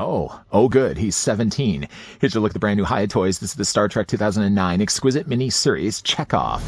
Oh good, he's 17. Here's a look at the brand new Hiya toys. This is the Star Trek 2009 Exquisite mini-series Checkov.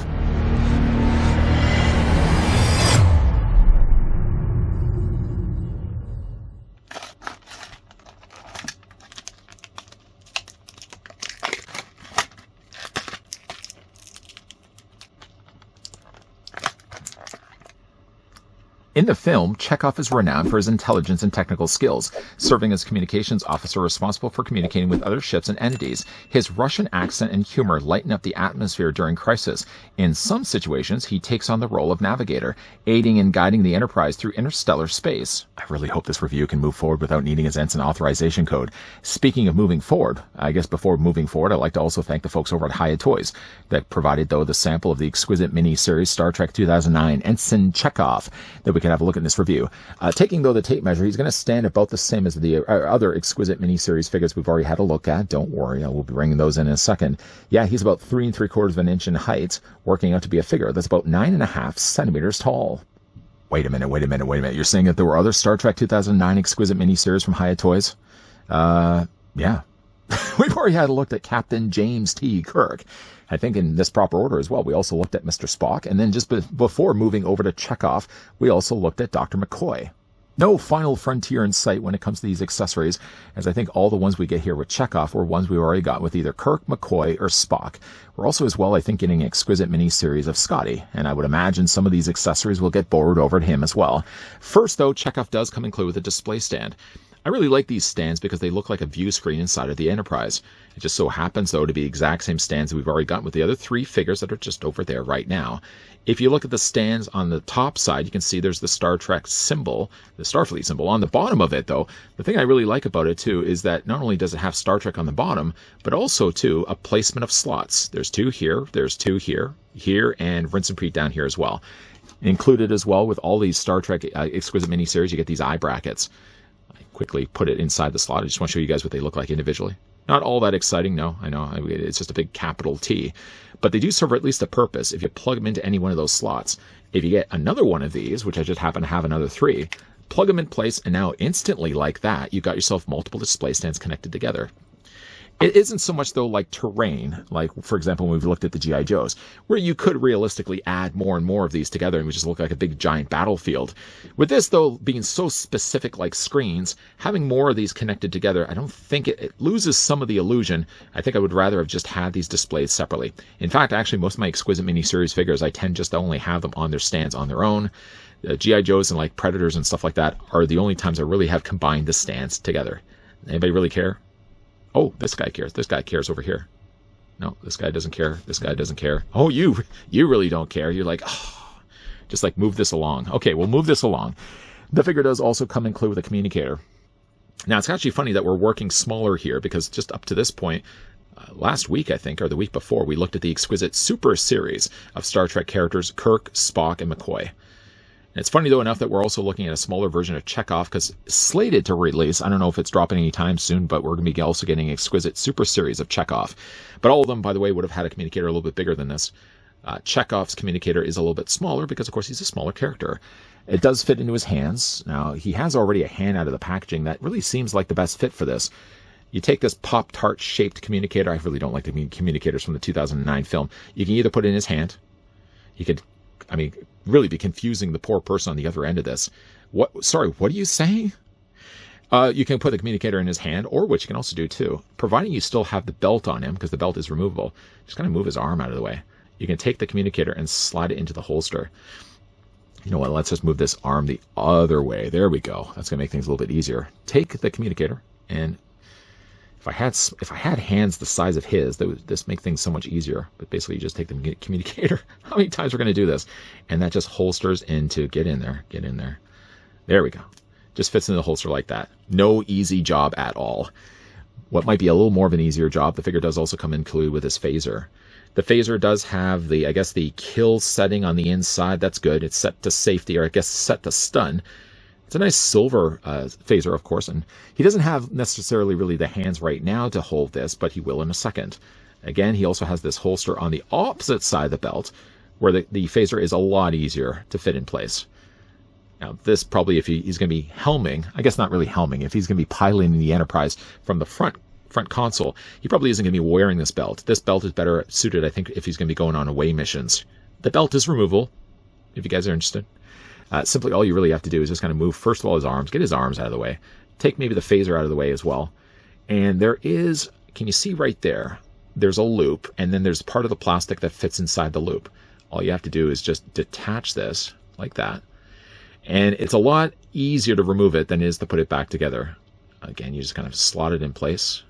In the film, Checkov is renowned for his intelligence and technical skills, serving as communications officer responsible for communicating with other ships and entities. His Russian accent and humor lighten up the atmosphere during crisis. In some situations, he takes on the role of navigator, aiding and guiding the Enterprise through interstellar space. I really hope this review can move forward without needing his ensign authorization code. Speaking of moving forward, I guess before moving forward, I'd like to also thank the folks over at Hiya Toys that provided, though, the sample of the Exquisite mini-series Star Trek 2009 Ensign Checkov that we can have a look at in this review. Taking, though, the tape measure, he's going to stand about the same as the other Exquisite mini-series figures we've already had a look at. Don't worry, I will be bringing those in a second. Yeah, he's about 3 3/4 of an inch in height, working out to be a figure that's about 9.5 centimeters tall. Wait a minute. You're saying that there were other Star Trek 2009 Exquisite mini-series from Hiya Toys? Yeah. We've already had a look at Captain James T. Kirk. I think in this proper order as well. We also looked at Mr. Spock, and then just before moving over to Checkov, we also looked at Dr. McCoy. No final frontier in sight when it comes to these accessories, as I think all the ones we get here with Checkov were ones we already got with either Kirk, McCoy, or Spock. We're also as well, I think, getting an Exquisite mini-series of Scotty, and I would imagine some of these accessories will get borrowed over to him as well. First, though, Checkov does come included with a display stand. I really like these stands because they look like a view screen inside of the Enterprise. It just so happens, though, to be exact same stands that we've already got with the other 3 figures that are just over there right now. If you look at the stands on the top side, you can see there's the Star Trek symbol, the Starfleet symbol. On the bottom of it, though, the thing I really like about it, too, is that not only does it have Star Trek on the bottom, but also, too, a placement of slots. There's 2 here, there's 2 here, and rinse and repeat down here as well. Included as well with all these Star Trek Exquisite miniseries, you get these eye brackets. Quickly put it inside the slot. I just want to show you guys what they look like individually. Not all that exciting, no, I know, it's just a big capital T. But they do serve at least a purpose if you plug them into any one of those slots. If you get another one of these, which I just happen to have another 3, plug them in place, and now instantly like that, you've got yourself multiple display stands connected together. It isn't so much, though, like terrain, like, for example, when we've looked at the G.I. Joes, where you could realistically add more and more of these together and we just look like a big giant battlefield. With this, though, being so specific like screens, having more of these connected together, I don't think it loses some of the illusion. I think I would rather have just had these displayed separately. In fact, actually, most of my Exquisite mini-series figures, I tend just to only have them on their stands on their own. G.I. Joes and like Predators and stuff like that are the only times I really have combined the stands together. Anybody really care? Oh, this guy cares. This guy cares over here. No, this guy doesn't care. This guy doesn't care. Oh, you really don't care. You're like, oh, just like move this along. Okay, we'll move this along. The figure does also come included with a communicator. Now, it's actually funny that we're working smaller here because just up to this point, last week, I think, or the week before, we looked at the Exquisite Super Series of Star Trek characters Kirk, Spock, and McCoy. And it's funny, though, enough that we're also looking at a smaller version of Checkov because slated to release, I don't know if it's dropping anytime soon, but we're going to be also getting an Exquisite Super Series of Checkov. But all of them, by the way, would have had a communicator a little bit bigger than this. Chekhov's communicator is a little bit smaller because, of course, he's a smaller character. It does fit into his hands. Now, he has already a hand out of the packaging that really seems like the best fit for this. You take this Pop-Tart shaped communicator. I really don't like the communicators from the 2009 film. You can either put it in his hand. He could, really be confusing the poor person on the other end of this. Sorry, what are you saying? You can put the communicator in his hand, or what you can also do too, providing you still have the belt on him, because the belt is removable, just kind of move his arm out of the way. You can take the communicator and slide it into the holster. You know what, let's just move this arm the other way. There we go. That's going to make things a little bit easier. Take the communicator, and if I had hands the size of his, that would this make things so much easier. But basically, you just take the communicator. How many times we're going to do this? And that just holsters into, get in there. There we go. Just fits into the holster like that. No easy job at all. What might be a little more of an easier job, the figure does also come included with this phaser. The phaser does have the kill setting on the inside. That's good. It's set to safety, or I guess set to stun. It's a nice silver phaser, of course, and he doesn't have necessarily really the hands right now to hold this, but he will in a second. Again, he also has this holster on the opposite side of the belt, where the phaser is a lot easier to fit in place. Now, this probably, if he's going to be helming, I guess not really helming, if he's going to be piloting the Enterprise from the front console, he probably isn't going to be wearing this belt. This belt is better suited, I think, if he's going to be going on away missions. The belt is removable, if you guys are interested. Simply all you really have to do is just kind of move, first of all, his arms, get his arms out of the way, take maybe the phaser out of the way as well. And there is, can you see right there, there's a loop, and then there's part of the plastic that fits inside the loop. All you have to do is just detach this like that. And it's a lot easier to remove it than it is to put it back together. Again, you just kind of slot it in place.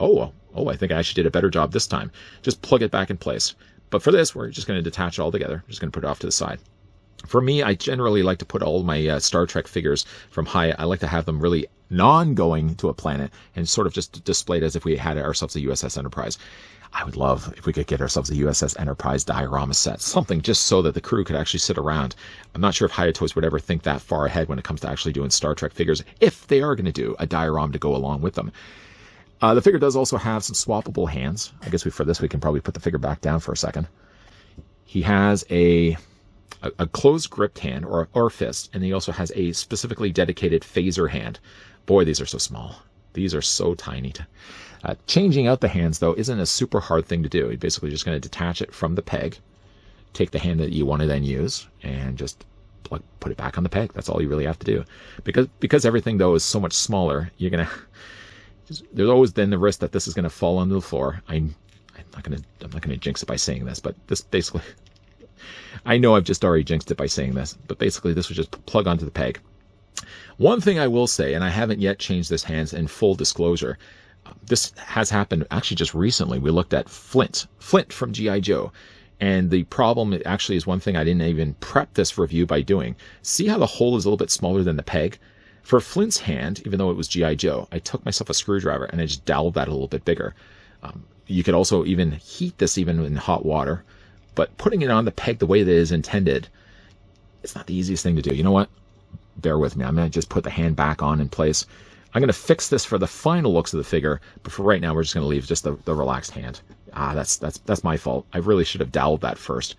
Oh, I think I actually did a better job this time. Just plug it back in place. But for this, we're just going to detach it all together. Just going to put it off to the side. For me, I generally like to put all my Star Trek figures from Hiya. I like to have them really non-going to a planet and sort of just displayed as if we had ourselves a USS Enterprise. I would love if we could get ourselves a USS Enterprise diorama set, something just so that the crew could actually sit around. I'm not sure if Hiya Toys would ever think that far ahead when it comes to actually doing Star Trek figures, if they are going to do a diorama to go along with them. The figure does also have some swappable hands. I guess for this we can probably put the figure back down for a second. He has a closed gripped hand or fist, and he also has a specifically dedicated phaser hand. Boy, these are so small. These are so tiny. Changing out the hands, though, isn't a super hard thing to do. You're basically just going to detach it from the peg, take the hand that you want to then use, and just put it back on the peg. That's all you really have to do. Because everything, though, is so much smaller, you're going to... There's always then the risk that this is going to fall onto the floor. I'm not going to jinx it by saying this, but this basically... I know I've just already jinxed it by saying this, but basically this would just plug onto the peg. One thing I will say, and I haven't yet changed this hands in full disclosure, this has happened actually just recently. We looked at Flint from G.I. Joe, and the problem actually is one thing I didn't even prep this review by doing. See how the hole is a little bit smaller than the peg? For Flint's hand, even though it was G.I. Joe, I took myself a screwdriver and I just doweled that a little bit bigger. You could also even heat this even in hot water, but putting it on the peg the way that it is intended, it's not the easiest thing to do. You know what? Bear with me. I'm going to just put the hand back on in place. I'm going to fix this for the final looks of the figure, but for right now, we're just going to leave just the relaxed hand. That's my fault. I really should have doweled that first.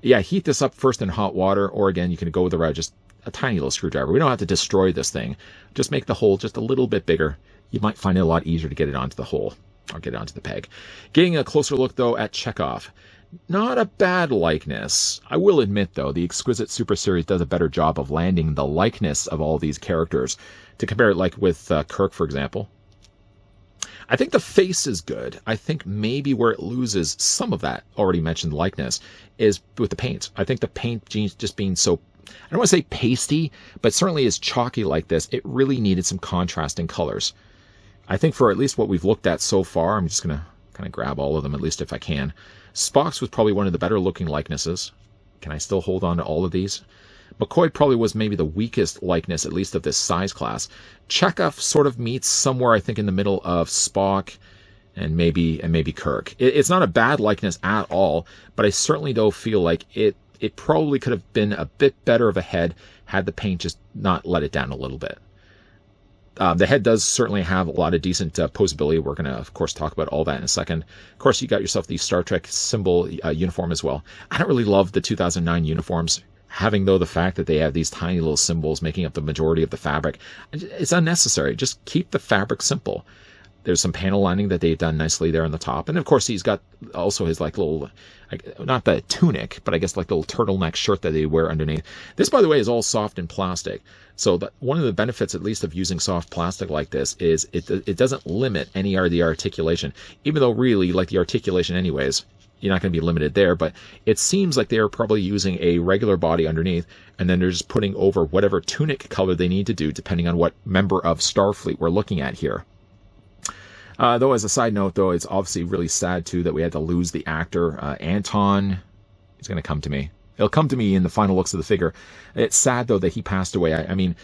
Yeah, heat this up first in hot water, or again, you can go with the just a tiny little screwdriver. We don't have to destroy this thing. Just make the hole just a little bit bigger. You might find it a lot easier to get it onto the hole or get it onto the peg. Getting a closer look, though, at Checkov. Not a bad likeness. I will admit, though, the Exquisite Super Series does a better job of landing the likeness of all these characters. To compare it like with Kirk, for example. I think the face is good. I think maybe where it loses some of that already mentioned likeness is with the paint. I think the paint just being so, I don't want to say pasty, but certainly is chalky like this. It really needed some contrasting colors. I think for at least what we've looked at so far, I'm just going to kind of grab all of them, at least if I can. Spock's was probably one of the better looking likenesses. Can I still hold on to all of these? McCoy probably was maybe the weakest likeness, at least of this size class. Checkov sort of meets somewhere, I think, in the middle of Spock and maybe Kirk. It's not a bad likeness at all, but I certainly don't feel like it probably could have been a bit better of a head had the paint just not let it down a little bit. The head does certainly have a lot of decent posability. We're going to, of course, talk about all that in a second. Of course, you got yourself the Star Trek symbol uniform as well. I don't really love the 2009 uniforms. Having, though, the fact that they have these tiny little symbols making up the majority of the fabric, it's unnecessary. Just keep the fabric simple. There's some panel lining that they've done nicely there on the top. And, of course, he's got also his, little, not the tunic, but I guess little turtleneck shirt that they wear underneath. This, by the way, is all soft and plastic. So one of the benefits, at least, of using soft plastic like this is it doesn't limit any of the articulation. Even though, really, like the articulation anyways, you're not going to be limited there, but it seems like they are probably using a regular body underneath, and then they're just putting over whatever tunic color they need to do, depending on what member of Starfleet we're looking at here. Though, as a side note, though, it's obviously really sad, too, that we had to lose the actor. Anton, he's going to come to me. It'll come to me in the final looks of the figure. It's sad, though, that he passed away. I mean,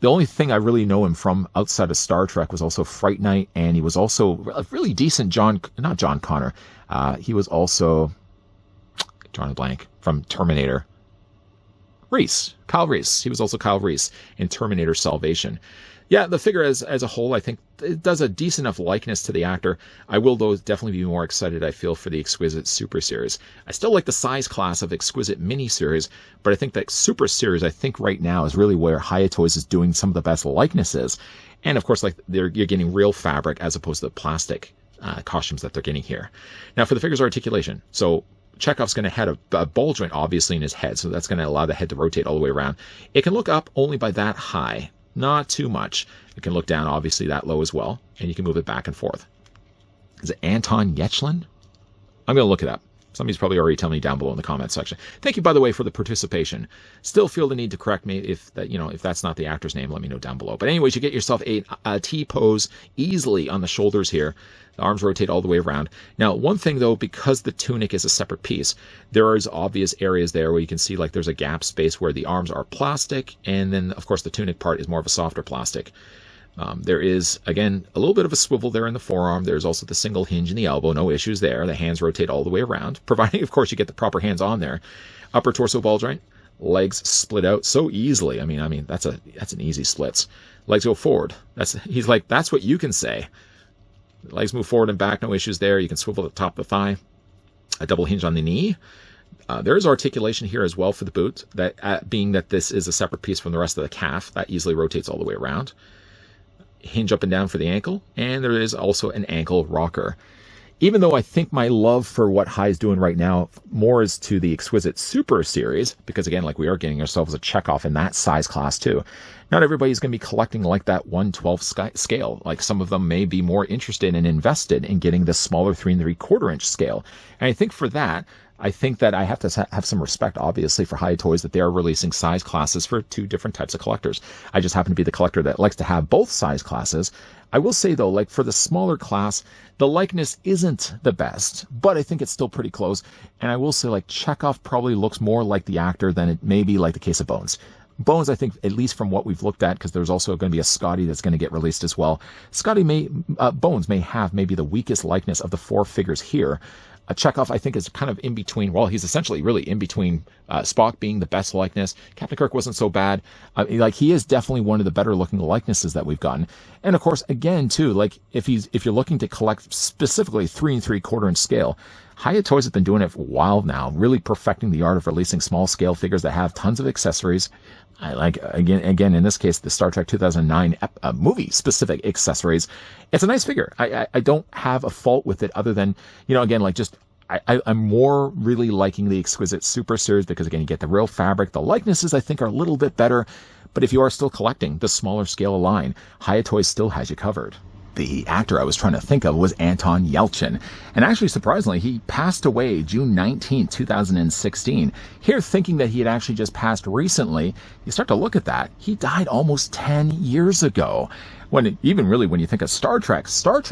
the only thing I really know him from outside of Star Trek was also Fright Night, and he was also a really decent not John Connor. He was also, drawing a blank, from Terminator. Kyle Reese. He was also Kyle Reese in Terminator Salvation. Yeah, the figure as a whole, I think it does a decent enough likeness to the actor. I will, though, definitely be more excited, I feel, for the Exquisite Super Series. I still like the size class of Exquisite Mini Series, but I think that Super Series, I think right now, is really where Hiya Toys is doing some of the best likenesses. And, of course, like you're getting real fabric as opposed to the plastic costumes that they're getting here. Now, for the figure's articulation, so Chekhov's going to have a ball joint, obviously, in his head, so that's going to allow the head to rotate all the way around. It can look up only by that high. Not too much. It can look down, obviously, that low as well, and you can move it back and forth. Is it Anton Yechlin? I'm going to look it up. Somebody's probably already telling me down below in the comments section. Thank you, by the way, for the participation. Still feel the need to correct me if that's not the actor's name. Let me know down below. But anyways, you get yourself a T pose easily on the shoulders here. The arms rotate all the way around. Now, one thing though, because the tunic is a separate piece, there is obvious areas there where you can see like there's a gap space where the arms are plastic, and then of course the tunic part is more of a softer plastic. There is, again, a little bit of a swivel there in the forearm. There's also the single hinge in the elbow. No issues there. The hands rotate all the way around, providing, of course, you get the proper hands on there. Upper torso ball joint. Legs split out so easily. I mean, that's an easy splits. Legs go forward. He's like, that's what you can say. Legs move forward and back. No issues there. You can swivel the top of the thigh. A double hinge on the knee. There is articulation here as well for the boot. That being that this is a separate piece from the rest of the calf, that easily rotates all the way around. Hinge up and down for the ankle, and there is also an ankle rocker. Even though I think my love for what Hiya's doing right now more is to the Exquisite Super Series, because again, like we are getting ourselves a Checkov in that size class too. Not everybody's going to be collecting like that 1/12 scale. Like some of them may be more interested and invested in getting the smaller 3 3/4 inch scale. And I think for that, I think that I have to have some respect, obviously, for Hiya Toys that they are releasing size classes for two different types of collectors. I just happen to be the collector that likes to have both size classes. I will say, though, like for the smaller class, the likeness isn't the best, but I think it's still pretty close. And I will say, like, Checkov probably looks more like the actor than it may be like the case of Bones. Bones, I think, at least from what we've looked at, because there's also going to be a Scotty that's going to get released as well. Bones may have maybe the weakest likeness of the 4 figures here. Checkov, I think, is kind of in between. Well, he's essentially really in between Spock being the best likeness. Captain Kirk wasn't so bad. He is definitely one of the better looking likenesses that we've gotten. And of course, again, too, like if you're looking to collect specifically 3 3/4 inch scale, Hiya Toys have been doing it for a while now, really perfecting the art of releasing small scale figures that have tons of accessories. I like, again, in this case, the Star Trek 2009 movie specific accessories. It's a nice figure. I don't have a fault with it other than, again, like just, I'm more really liking the Exquisite Super Series because, again, you get the real fabric. The likenesses, I think, are a little bit better. But if you are still collecting the smaller scale line, Hiya Toys still has you covered. The actor I was trying to think of was Anton Yelchin. And actually, surprisingly, he passed away June 19, 2016. Here, thinking that he had actually just passed recently, you start to look at that. He died almost 10 years ago. When you think of Star Trek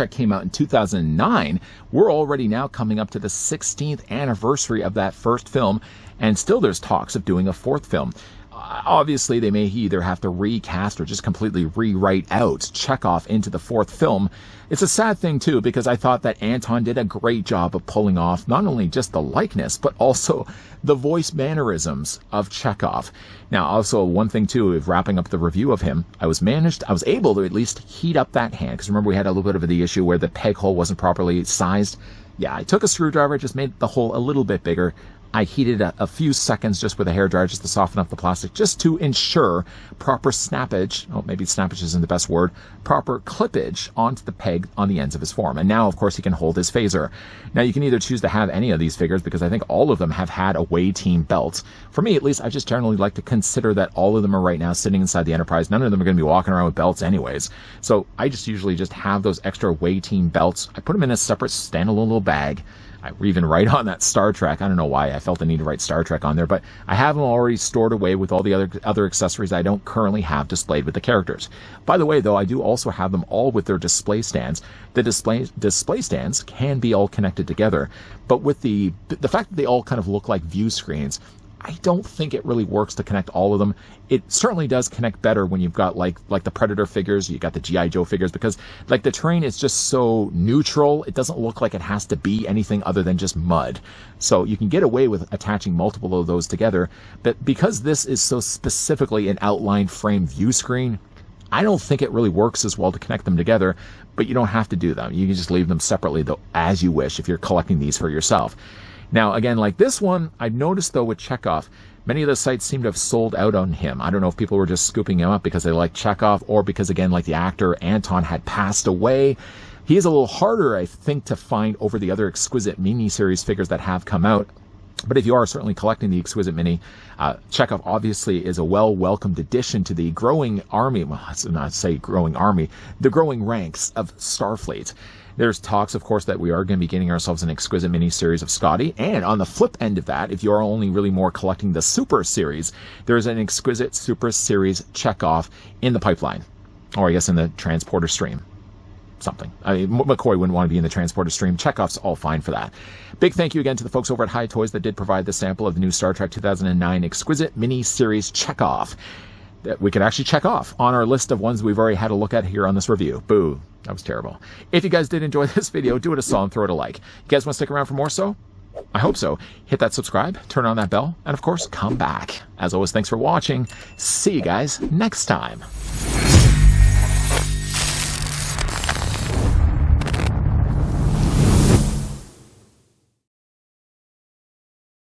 came out in 2009. We're already now coming up to the 16th anniversary of that first film, and still there's talks of doing a 4th film. Obviously, they may either have to recast or just completely rewrite out Checkov into the 4th film. It's a sad thing, too, because I thought that Anton did a great job of pulling off not only just the likeness, but also the voice mannerisms of Checkov. Now, also, one thing, too, of wrapping up the review of him, I was able to at least heat up that hand, because remember we had a little bit of the issue where the peg hole wasn't properly sized. Yeah, I took a screwdriver, just made the hole a little bit bigger. I heated a few seconds just with a hairdryer just to soften up the plastic, just to ensure proper snappage, maybe snappage isn't the best word, proper clippage onto the peg on the ends of his form. And now, of course, he can hold his phaser. Now, you can either choose to have any of these figures, because I think all of them have had away team belts. For me, at least, I just generally like to consider that all of them are right now sitting inside the Enterprise. None of them are going to be walking around with belts anyways. So I just usually just have those extra away team belts. I put them in a separate standalone little bag. I even write on that Star Trek. I don't know why I felt the need to write Star Trek on there, but I have them already stored away with all the other accessories I don't currently have displayed with the characters. By the way, though, I do also have them all with their display stands. The display stands can be all connected together, but with the fact that they all kind of look like view screens, I don't think it really works to connect all of them. It certainly does connect better when you've got like the Predator figures, you got the G.I. Joe figures, because like the terrain is just so neutral. It doesn't look like it has to be anything other than just mud. So you can get away with attaching multiple of those together. But because this is so specifically an outline frame view screen, I don't think it really works as well to connect them together, but you don't have to do them. You can just leave them separately, though, as you wish, if you're collecting these for yourself. Now, again, like this one, I noticed, though, with Checkov, many of the sites seem to have sold out on him. I don't know if people were just scooping him up because they like Checkov, or because, again, like the actor Anton had passed away. He is a little harder, I think, to find over the other Exquisite mini-series figures that have come out. But if you are certainly collecting the Exquisite Mini, Checkov obviously is a well-welcomed addition to the growing army, well, let's not say growing army, the growing ranks of Starfleet. There's talks, of course, that we are going to be getting ourselves an Exquisite Mini series of Scotty. And on the flip end of that, if you're only really more collecting the Super series, there's an Exquisite Super series Checkov in the pipeline. Or I guess in the transporter stream. Something. I mean, McCoy wouldn't want to be in the transporter stream. Chekhov's all fine for that. Big thank you again to the folks over at High Toys that did provide the sample of the new Star Trek 2009 Exquisite Mini Series Checkov that we could actually check off on our list of ones we've already had a look at here on this review. Boo. That was terrible. If you guys did enjoy this video, do it a solid and throw it a like. You guys want to stick around for more so? I hope so. Hit that subscribe, turn on that bell, and of course, come back. As always, thanks for watching. See you guys next time.